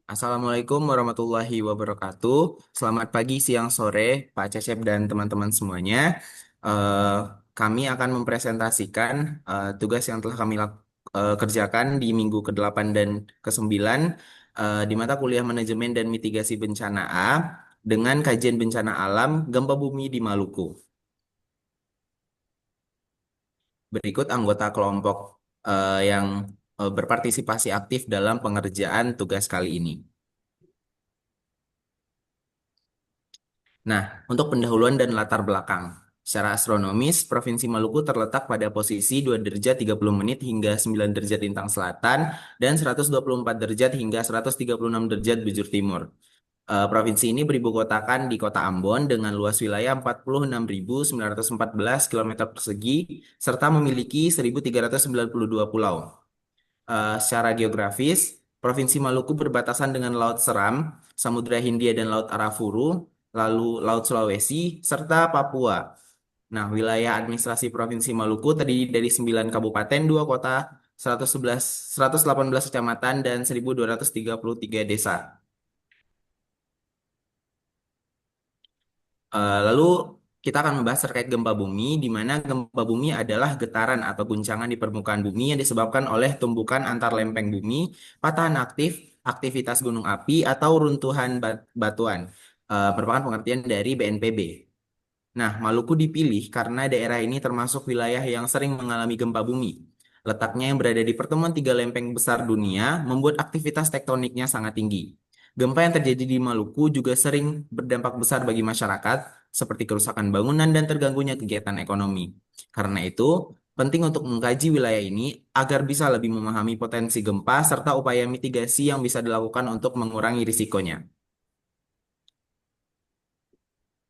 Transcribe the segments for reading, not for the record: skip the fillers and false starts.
Assalamualaikum warahmatullahi wabarakatuh. Selamat pagi, siang, sore, Pak Cecep dan teman-teman semuanya. Eh, Kami akan mempresentasikan tugas yang telah kami kerjakan di minggu ke-8 dan ke-9 di mata kuliah Manajemen dan Mitigasi Bencana A dengan kajian bencana alam gempa bumi di Maluku. Berikut anggota kelompok yang berpartisipasi aktif dalam pengerjaan tugas kali ini. Nah, untuk pendahuluan dan latar belakang. Secara astronomis, Provinsi Maluku terletak pada posisi 2 derajat 30 menit hingga 9 derajat lintang selatan dan 124 derajat hingga 136 derajat bujur timur. Provinsi ini beribukotakan di Kota Ambon dengan luas wilayah 46.914 km persegi serta memiliki 1.392 pulau. Secara geografis, Provinsi Maluku berbatasan dengan Laut Seram, Samudra Hindia dan Laut Arafuru, lalu Laut Sulawesi, serta Papua. Nah, wilayah administrasi Provinsi Maluku terdiri dari 9 kabupaten, 2 kota, 111, 118 kecamatan, dan 1.233 desa. Lalu kita akan membahas terkait gempa bumi, di mana gempa bumi adalah getaran atau guncangan di permukaan bumi yang disebabkan oleh tumbukan antar lempeng bumi, patahan aktif, aktivitas gunung api, atau runtuhan batuan. Merupakan pengertian dari BNPB. Nah, Maluku dipilih karena daerah ini termasuk wilayah yang sering mengalami gempa bumi. Letaknya yang berada di pertemuan tiga lempeng besar dunia membuat aktivitas tektoniknya sangat tinggi. Gempa yang terjadi di Maluku juga sering berdampak besar bagi masyarakat, seperti kerusakan bangunan dan terganggunya kegiatan ekonomi. Karena itu, penting untuk mengkaji wilayah ini agar bisa lebih memahami potensi gempa serta upaya mitigasi yang bisa dilakukan untuk mengurangi risikonya.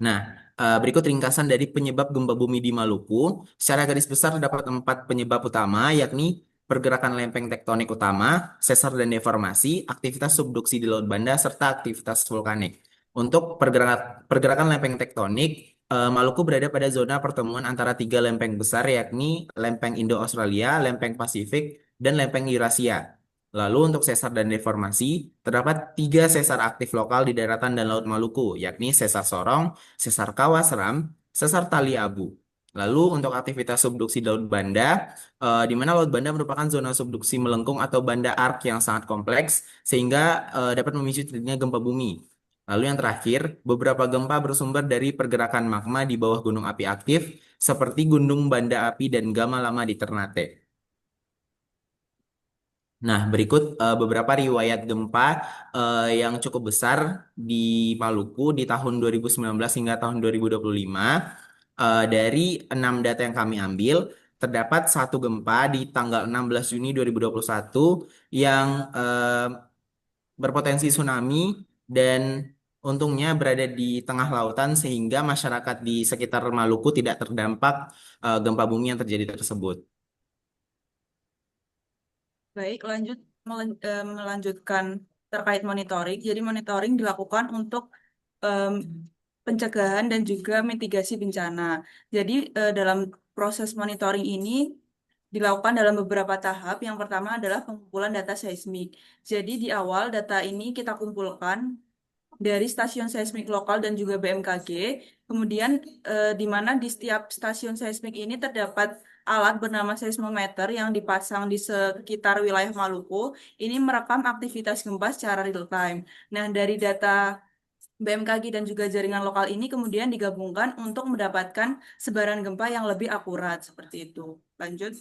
Nah, berikut ringkasan dari penyebab gempa bumi di Maluku. Secara garis besar terdapat 4 penyebab utama, yakni pergerakan lempeng tektonik utama, sesar dan deformasi, aktivitas subduksi di Laut Banda, serta aktivitas vulkanik. Untuk pergerakan lempeng tektonik, Maluku berada pada zona pertemuan antara tiga lempeng besar, yakni lempeng Indo-Australia, lempeng Pasifik, dan lempeng Eurasia. Lalu untuk sesar dan deformasi, terdapat tiga sesar aktif lokal di daratan dan Laut Maluku, yakni sesar Sorong, sesar Kawasram, sesar Tali Abu. Lalu untuk aktivitas subduksi Laut Banda, di mana Laut Banda merupakan zona subduksi melengkung atau banda ark yang sangat kompleks, sehingga dapat memicu terjadinya gempa bumi. Lalu yang terakhir, beberapa gempa bersumber dari pergerakan magma di bawah gunung api aktif, seperti Gunung Banda Api dan Gama Lama di Ternate. Nah, berikut beberapa riwayat gempa yang cukup besar di Maluku di tahun 2019 hingga tahun 2025. Dari 6 data yang kami ambil, terdapat satu gempa di tanggal 16 Juni 2021 yang berpotensi tsunami dan untungnya berada di tengah lautan sehingga masyarakat di sekitar Maluku tidak terdampak gempa bumi yang terjadi tersebut. Baik, melanjutkan terkait monitoring. Jadi monitoring dilakukan untuk em, pencegahan dan juga mitigasi bencana. Jadi dalam proses monitoring ini dilakukan dalam beberapa tahap. Yang pertama adalah pengumpulan data seismik. Jadi di awal data ini kita kumpulkan dari stasiun seismik lokal dan juga BMKG. Kemudian di mana di setiap stasiun seismik ini terdapat alat bernama seismometer yang dipasang di sekitar wilayah Maluku. Ini merekam aktivitas gempa secara real time. Nah, dari data BMKG dan juga jaringan lokal ini kemudian digabungkan untuk mendapatkan sebaran gempa yang lebih akurat seperti itu. Lanjut.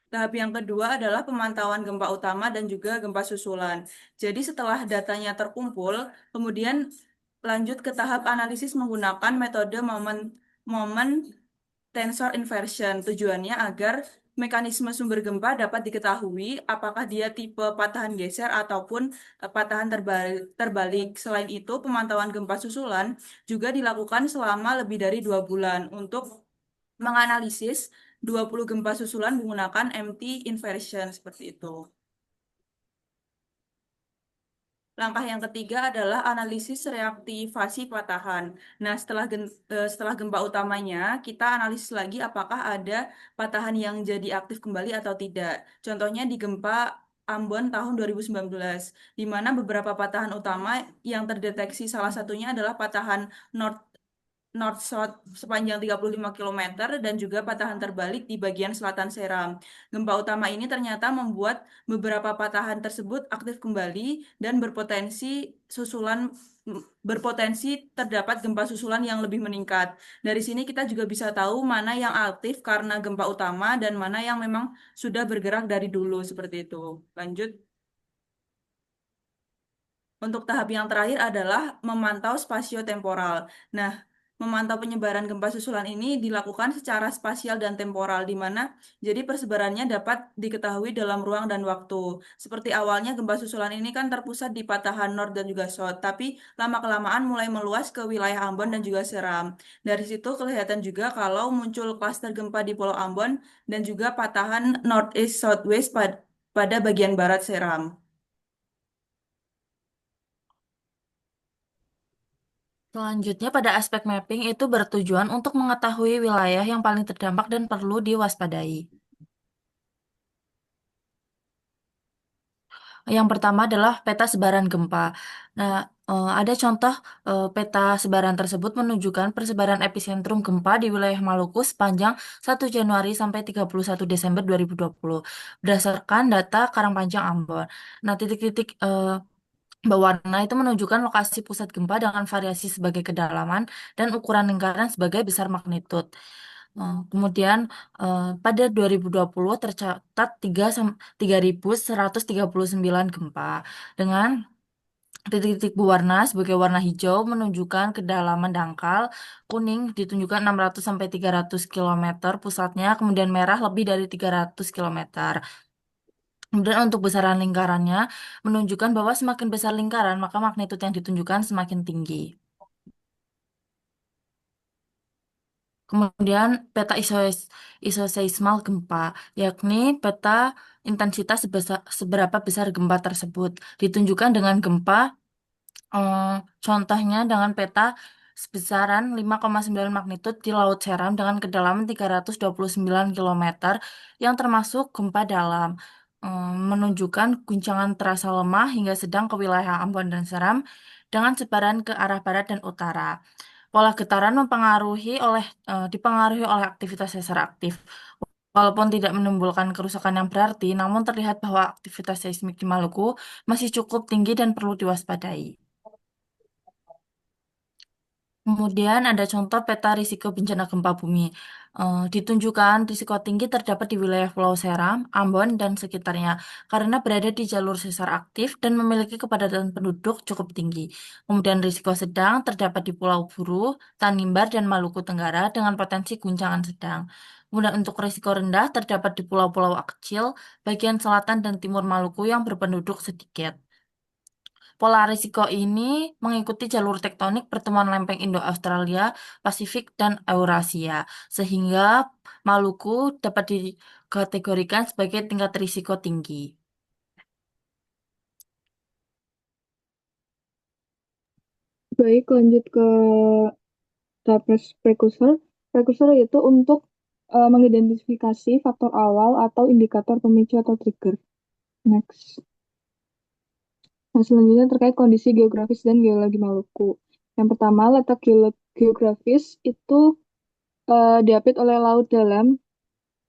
Tahap yang kedua adalah pemantauan gempa utama dan juga gempa susulan. Jadi setelah datanya terkumpul, kemudian lanjut ke tahap analisis menggunakan metode momen tensor inversion. Tujuannya agar mekanisme sumber gempa dapat diketahui apakah dia tipe patahan geser ataupun patahan terbalik. Selain itu, pemantauan gempa susulan juga dilakukan selama lebih dari 2 bulan untuk menganalisis 20 gempa susulan menggunakan MT inversion seperti itu. Langkah yang ketiga adalah analisis reaktivasi patahan. Nah, setelah gempa utamanya, kita analisis lagi apakah ada patahan yang jadi aktif kembali atau tidak. Contohnya di gempa Ambon tahun 2019, di mana beberapa patahan utama yang terdeteksi salah satunya adalah patahan North North South sepanjang 35 kilometer dan juga patahan terbalik di bagian selatan Seram. Gempa utama ini ternyata membuat beberapa patahan tersebut aktif kembali dan berpotensi terdapat gempa susulan yang lebih meningkat. Dari sini kita juga bisa tahu mana yang aktif karena gempa utama dan mana yang memang sudah bergerak dari dulu seperti itu. Lanjut. Untuk tahap yang terakhir adalah memantau spasio-temporal. Nah, memantau penyebaran gempa susulan ini dilakukan secara spasial dan temporal, di mana jadi persebarannya dapat diketahui dalam ruang dan waktu. Seperti awalnya gempa susulan ini kan terpusat di patahan North dan juga South, tapi lama-kelamaan mulai meluas ke wilayah Ambon dan juga Seram. Dari situ kelihatan juga kalau muncul klaster gempa di Pulau Ambon dan juga patahan Northeast Southwest pada bagian barat Seram. Selanjutnya, pada aspek mapping itu bertujuan untuk mengetahui wilayah yang paling terdampak dan perlu diwaspadai. Yang pertama adalah peta sebaran gempa. Nah, ada contoh peta sebaran tersebut menunjukkan persebaran epicentrum gempa di wilayah Maluku sepanjang 1 Januari sampai 31 Desember 2020 berdasarkan data Karangpanjang Ambon. Nah, titik-titik berwarna itu menunjukkan lokasi pusat gempa dengan variasi sebagai kedalaman dan ukuran lingkaran sebagai besar magnitud. Kemudian pada 2020 tercatat 3.139 gempa dengan titik-titik berwarna sebagai warna hijau menunjukkan kedalaman dangkal, kuning ditunjukkan 600 sampai 300 km pusatnya, kemudian merah lebih dari 300 km. Kemudian untuk besaran lingkarannya menunjukkan bahwa semakin besar lingkaran, maka magnitud yang ditunjukkan semakin tinggi. Kemudian peta isoseismal gempa, yakni peta intensitas seberapa besar gempa tersebut. Ditunjukkan dengan gempa, eh, contohnya dengan peta sebesaran 5,9 magnitud di Laut Seram dengan kedalaman 329 km yang termasuk gempa dalam. Menunjukkan guncangan terasa lemah hingga sedang ke wilayah Ambon dan Seram dengan sebaran ke arah barat dan utara. Pola getaran dipengaruhi oleh aktivitas sesar aktif. Walaupun tidak menimbulkan kerusakan yang berarti, namun terlihat bahwa aktivitas seismik di Maluku masih cukup tinggi dan perlu diwaspadai. Kemudian ada contoh peta risiko bencana gempa bumi. Ditunjukkan risiko tinggi terdapat di wilayah Pulau Seram, Ambon, dan sekitarnya karena berada di jalur sesar aktif dan memiliki kepadatan penduduk cukup tinggi. Kemudian risiko sedang terdapat di Pulau Buru, Tanimbar, dan Maluku Tenggara dengan potensi guncangan sedang. Kemudian untuk risiko rendah terdapat di pulau-pulau kecil, bagian selatan dan timur Maluku yang berpenduduk sedikit. Pola risiko ini mengikuti jalur tektonik pertemuan lempeng Indo-Australia, Pasifik, dan Eurasia, sehingga Maluku dapat dikategorikan sebagai tingkat risiko tinggi. Baik, lanjut ke tahap prekursor. Prekursor itu untuk mengidentifikasi faktor awal atau indikator pemicu atau trigger. Next. Nah, selanjutnya terkait kondisi geografis dan geologi Maluku. Yang pertama, letak geografis itu diapit oleh laut dalam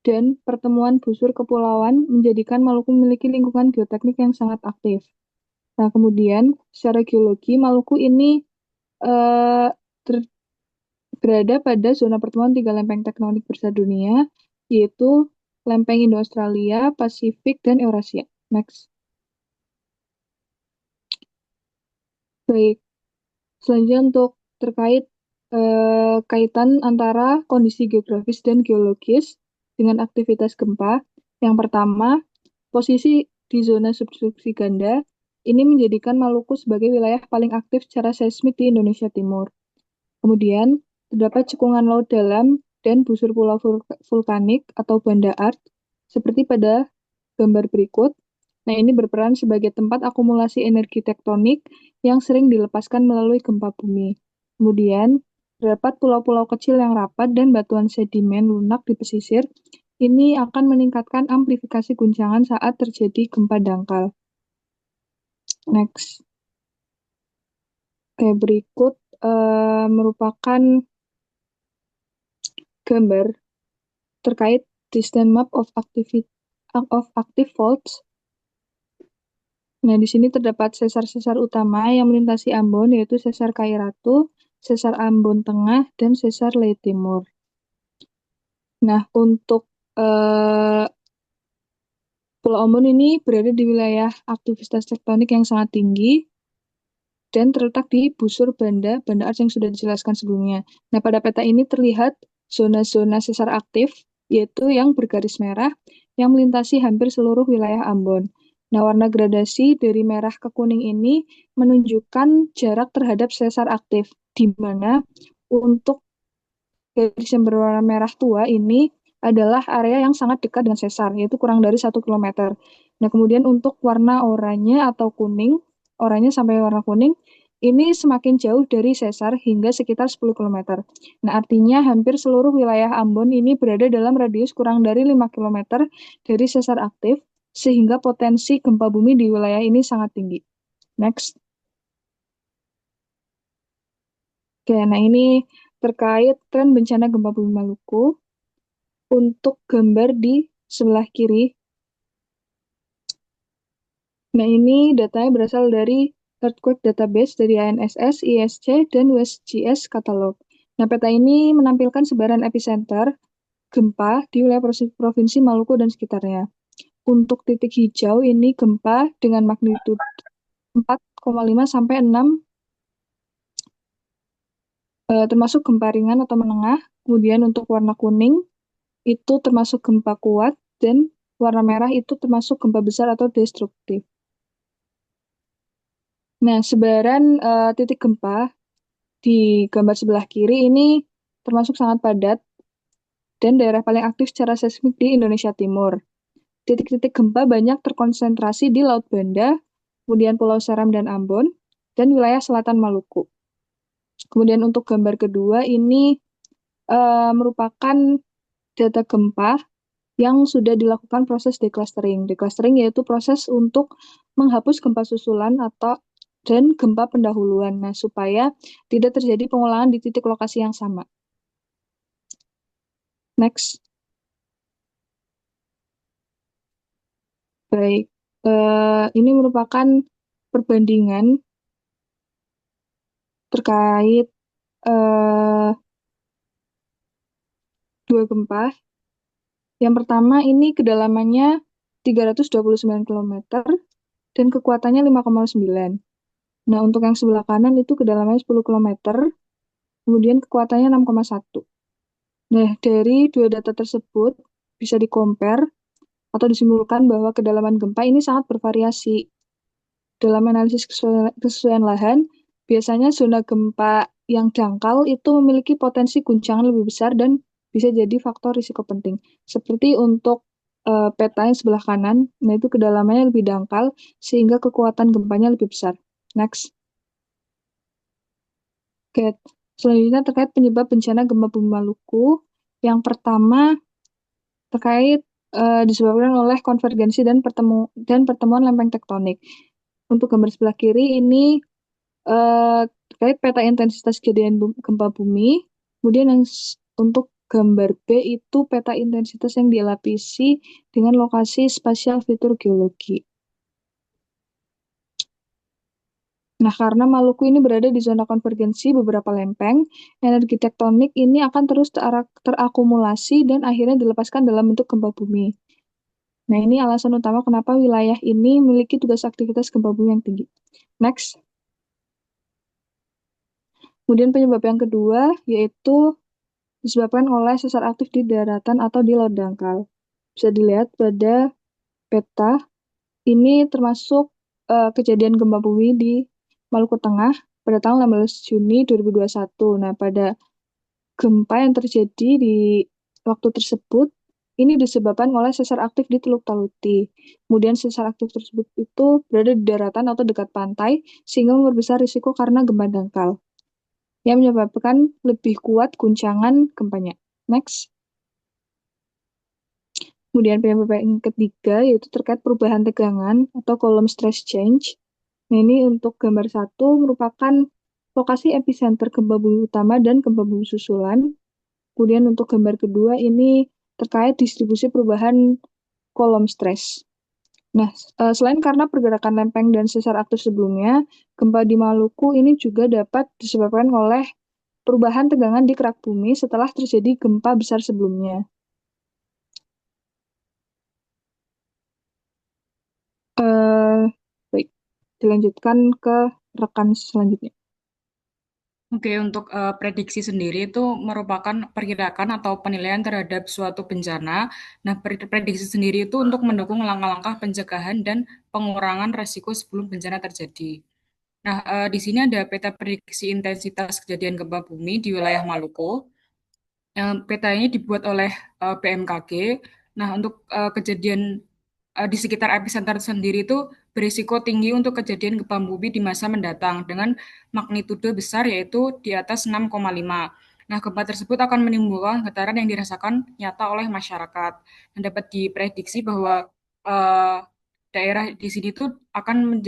dan pertemuan busur kepulauan menjadikan Maluku memiliki lingkungan geoteknik yang sangat aktif. Nah, kemudian secara geologi, Maluku ini eh, berada pada zona pertemuan tiga lempeng tektonik besar dunia, yaitu lempeng Indo-Australia, Pasifik, dan Eurasia. Next. Baik, selanjutnya untuk terkait kaitan antara kondisi geografis dan geologis dengan aktivitas gempa. Yang pertama, posisi di zona subduksi ganda ini menjadikan Maluku sebagai wilayah paling aktif secara seismik di Indonesia Timur. Kemudian, terdapat cekungan laut dalam dan busur pulau vulkanik atau banda art, seperti pada gambar berikut. Nah, ini berperan sebagai tempat akumulasi energi tektonik yang sering dilepaskan melalui gempa bumi. Kemudian, terdapat pulau-pulau kecil yang rapat dan batuan sedimen lunak di pesisir ini akan meningkatkan amplifikasi guncangan saat terjadi gempa dangkal. Next. Oke, berikut merupakan gambar terkait distance map of active faults. Nah, di sini terdapat sesar-sesar utama yang melintasi Ambon, yaitu sesar Kairatu, sesar Ambon Tengah, dan sesar Lei Timur. Nah, untuk Pulau Ambon ini berada di wilayah aktivitas tektonik yang sangat tinggi dan terletak di busur banda Ars yang sudah dijelaskan sebelumnya. Nah, pada peta ini terlihat zona-zona sesar aktif, yaitu yang bergaris merah, yang melintasi hampir seluruh wilayah Ambon. Nah, warna gradasi dari merah ke kuning ini menunjukkan jarak terhadap sesar aktif, di mana untuk garis yang berwarna merah tua ini adalah area yang sangat dekat dengan sesar, yaitu kurang dari 1 kilometer. Nah, kemudian untuk warna oranye atau kuning, oranye sampai warna kuning, ini semakin jauh dari sesar hingga sekitar 10 kilometer. Nah, artinya hampir seluruh wilayah Ambon ini berada dalam radius kurang dari 5 kilometer dari sesar aktif, sehingga potensi gempa bumi di wilayah ini sangat tinggi. Next. Oke, nah ini terkait tren bencana gempa bumi Maluku. Untuk gambar di sebelah kiri, nah ini datanya berasal dari Earthquake Database dari INSS, ISC, dan USGS Catalog. Nah, peta ini menampilkan sebaran epicenter gempa di wilayah Provinsi Maluku dan sekitarnya. Untuk titik hijau ini gempa dengan magnitudo 4,5 sampai 6, termasuk gempa ringan atau menengah. Kemudian untuk warna kuning itu termasuk gempa kuat, dan warna merah itu termasuk gempa besar atau destruktif. Nah, sebaran titik gempa di gambar sebelah kiri ini termasuk sangat padat dan daerah paling aktif secara seismik di Indonesia Timur. Titik-titik gempa banyak terkonsentrasi di Laut Banda, kemudian Pulau Seram dan Ambon, dan wilayah selatan Maluku. Kemudian untuk gambar kedua ini merupakan data gempa yang sudah dilakukan proses declustering. Declustering yaitu proses untuk menghapus gempa susulan dan gempa pendahuluan, nah supaya tidak terjadi pengulangan di titik lokasi yang sama. Next. Baik, ini merupakan perbandingan terkait dua gempa. Yang pertama ini kedalamannya 329 km dan kekuatannya 5,9. Nah, untuk yang sebelah kanan itu kedalamannya 10 km, kemudian kekuatannya 6,1. Nah, dari dua data tersebut bisa di-compare atau disimpulkan bahwa kedalaman gempa ini sangat bervariasi. Dalam analisis kesesuaian lahan, biasanya zona gempa yang dangkal itu memiliki potensi guncangan lebih besar dan bisa jadi faktor risiko penting. Seperti untuk peta yang sebelah kanan, nah itu kedalamannya lebih dangkal sehingga kekuatan gempanya lebih besar. Next. Oke, selanjutnya terkait penyebab bencana gempa bumi Maluku. Yang pertama terkait disebabkan oleh konvergensi dan pertemuan lempeng tektonik. Untuk gambar sebelah kiri ini terkait peta intensitas kejadian gempa bumi. Kemudian yang untuk gambar B itu peta intensitas yang dilapisi dengan lokasi spasial fitur geologi. Nah, karena Maluku ini berada di zona konvergensi beberapa lempeng, energi tektonik ini akan terus terakumulasi dan akhirnya dilepaskan dalam bentuk gempa bumi. Nah, ini alasan utama kenapa wilayah ini memiliki tugas aktivitas gempa bumi yang tinggi. Next. Kemudian penyebab yang kedua yaitu disebabkan oleh sesar aktif di daratan atau di laut dangkal. Bisa dilihat pada peta, ini termasuk kejadian gempa bumi di Maluku Tengah pada tanggal 16 Juni 2021. Nah, pada gempa yang terjadi di waktu tersebut, ini disebabkan oleh sesar aktif di Teluk Taluti. Kemudian sesar aktif tersebut itu berada di daratan atau dekat pantai, sehingga memperbesar risiko karena gempa dangkal, yang menyebabkan lebih kuat guncangan gempanya. Next. Kemudian penyebab yang ketiga yaitu terkait perubahan tegangan atau column stress change. Nah, ini untuk gambar 1 merupakan lokasi epicenter gempa bumi utama dan gempa bumi susulan. Kemudian untuk gambar kedua ini terkait distribusi perubahan kolom stres. Nah, selain karena pergerakan lempeng dan sesar aktif sebelumnya, gempa di Maluku ini juga dapat disebabkan oleh perubahan tegangan di kerak bumi setelah terjadi gempa besar sebelumnya. Eh, Baik, dilanjutkan ke rekan selanjutnya. Oke, untuk prediksi sendiri itu merupakan perkiraan atau penilaian terhadap suatu bencana. Nah, prediksi sendiri itu untuk mendukung langkah-langkah pencegahan dan pengurangan resiko sebelum bencana terjadi. Nah, di sini ada peta prediksi intensitas kejadian gempa bumi di wilayah Maluku. Peta ini dibuat oleh BMKG. Nah, untuk kejadian di sekitar epicenter sendiri itu berisiko tinggi untuk kejadian gempa bumi di masa mendatang dengan magnitudo besar yaitu di atas 6,5. Nah, gempa tersebut akan menimbulkan getaran yang dirasakan nyata oleh masyarakat. Dan dapat diprediksi bahwa eh, daerah di sini tuh akan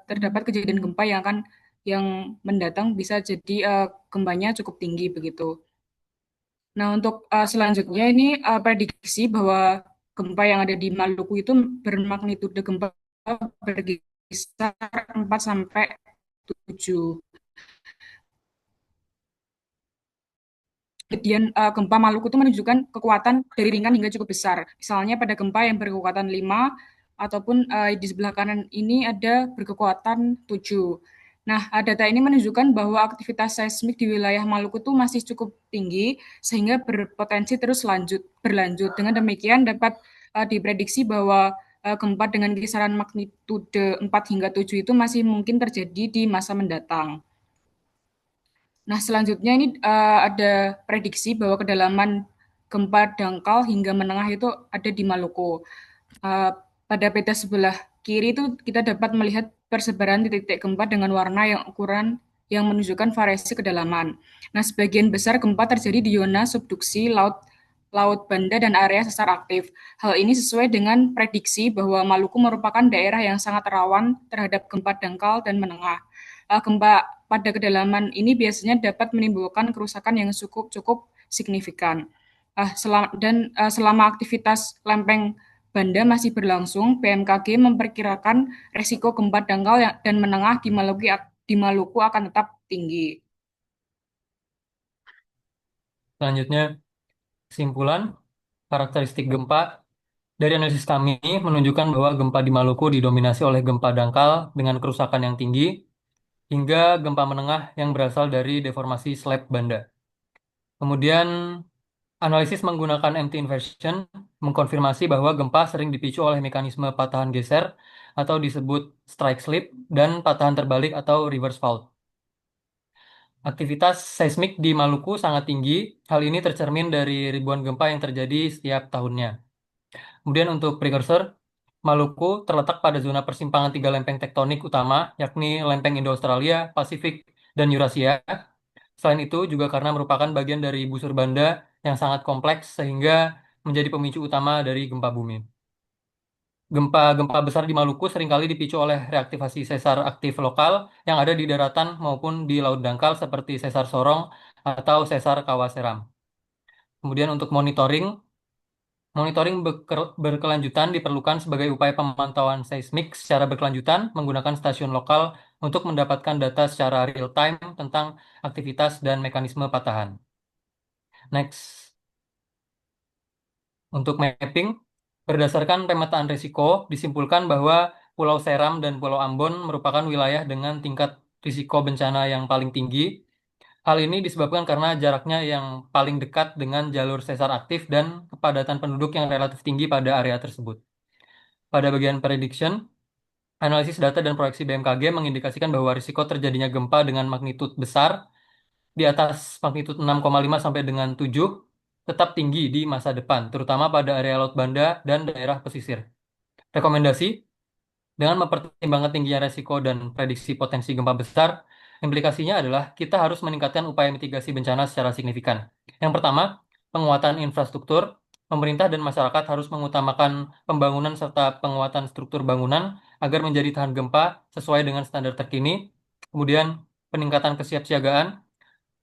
terdapat kejadian gempa yang mendatang bisa jadi gempanya cukup tinggi begitu. Nah, untuk selanjutnya ini prediksi bahwa gempa yang ada di Maluku itu bermagnitudo gempa berkisar 4 sampai 7. Kejadian gempa Maluku itu menunjukkan kekuatan dari ringan hingga cukup besar. Misalnya pada gempa yang berkekuatan 5 ataupun di sebelah kanan ini ada berkekuatan 7. Nah, data ini menunjukkan bahwa aktivitas seismik di wilayah Maluku itu masih cukup tinggi sehingga berpotensi terus berlanjut. Dengan demikian dapat diprediksi bahwa gempa dengan kisaran magnitudo 4 hingga 7 itu masih mungkin terjadi di masa mendatang. Nah, selanjutnya ini ada prediksi bahwa kedalaman gempa dangkal hingga menengah itu ada di Maluku. Pada peta sebelah kiri itu kita dapat melihat persebaran titik-titik gempa dengan warna yang ukuran yang menunjukkan variasi kedalaman. Nah, sebagian besar gempa terjadi di zona subduksi Laut Banda dan area sesar aktif. Hal ini sesuai dengan prediksi bahwa Maluku merupakan daerah yang sangat rawan terhadap gempa dangkal dan menengah. Gempa pada kedalaman ini biasanya dapat menimbulkan kerusakan yang cukup signifikan. Selama aktivitas lempeng Banda masih berlangsung, BMKG memperkirakan resiko gempa dangkal dan menengah di Maluku akan tetap tinggi. Selanjutnya, kesimpulan karakteristik gempa dari analisis kami menunjukkan bahwa gempa di Maluku didominasi oleh gempa dangkal dengan kerusakan yang tinggi hingga gempa menengah yang berasal dari deformasi slab Banda. Kemudian analisis menggunakan MT inversion mengkonfirmasi bahwa gempa sering dipicu oleh mekanisme patahan geser atau disebut strike slip dan patahan terbalik atau reverse fault. Aktivitas seismik di Maluku sangat tinggi. Hal ini tercermin dari ribuan gempa yang terjadi setiap tahunnya. Kemudian untuk precursor, Maluku terletak pada zona persimpangan 3 lempeng tektonik utama, yakni lempeng Indo-Australia, Pasifik, dan Eurasia. Selain itu, juga karena merupakan bagian dari busur Banda yang sangat kompleks sehingga menjadi pemicu utama dari gempa bumi. Gempa-gempa besar di Maluku seringkali dipicu oleh reaktivasi sesar aktif lokal yang ada di daratan maupun di laut dangkal seperti sesar Sorong atau sesar Kawaseram. Kemudian untuk monitoring berkelanjutan diperlukan sebagai upaya pemantauan seismik secara berkelanjutan menggunakan stasiun lokal untuk mendapatkan data secara real time tentang aktivitas dan mekanisme patahan. Next. Untuk mapping, berdasarkan pemetaan risiko, disimpulkan bahwa Pulau Seram dan Pulau Ambon merupakan wilayah dengan tingkat risiko bencana yang paling tinggi. Hal ini disebabkan karena jaraknya yang paling dekat dengan jalur sesar aktif dan kepadatan penduduk yang relatif tinggi pada area tersebut. Pada bagian prediction, analisis data dan proyeksi BMKG mengindikasikan bahwa risiko terjadinya gempa dengan magnitud besar di atas magnitud 6,5 sampai dengan 7 tetap tinggi di masa depan, terutama pada area Laut Banda dan daerah pesisir. Rekomendasi, dengan mempertimbangkan tingginya resiko dan prediksi potensi gempa besar, implikasinya adalah kita harus meningkatkan upaya mitigasi bencana secara signifikan. Yang pertama, penguatan infrastruktur. pemerintah dan masyarakat harus mengutamakan pembangunan serta penguatan struktur bangunan agar menjadi tahan gempa sesuai dengan standar terkini. Kemudian, peningkatan kesiapsiagaan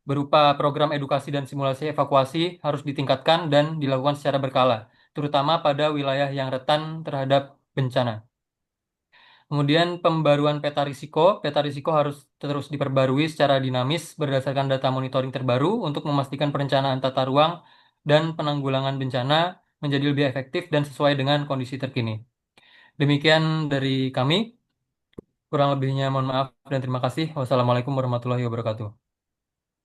berupa program edukasi dan simulasi evakuasi harus ditingkatkan dan dilakukan secara berkala, terutama pada wilayah yang rentan terhadap bencana. Kemudian pembaruan peta risiko harus terus diperbarui secara dinamis berdasarkan data monitoring terbaru untuk memastikan perencanaan tata ruang dan penanggulangan bencana menjadi lebih efektif dan sesuai dengan kondisi terkini. Demikian dari kami, kurang lebihnya mohon maaf dan terima kasih. Wassalamualaikum warahmatullahi wabarakatuh.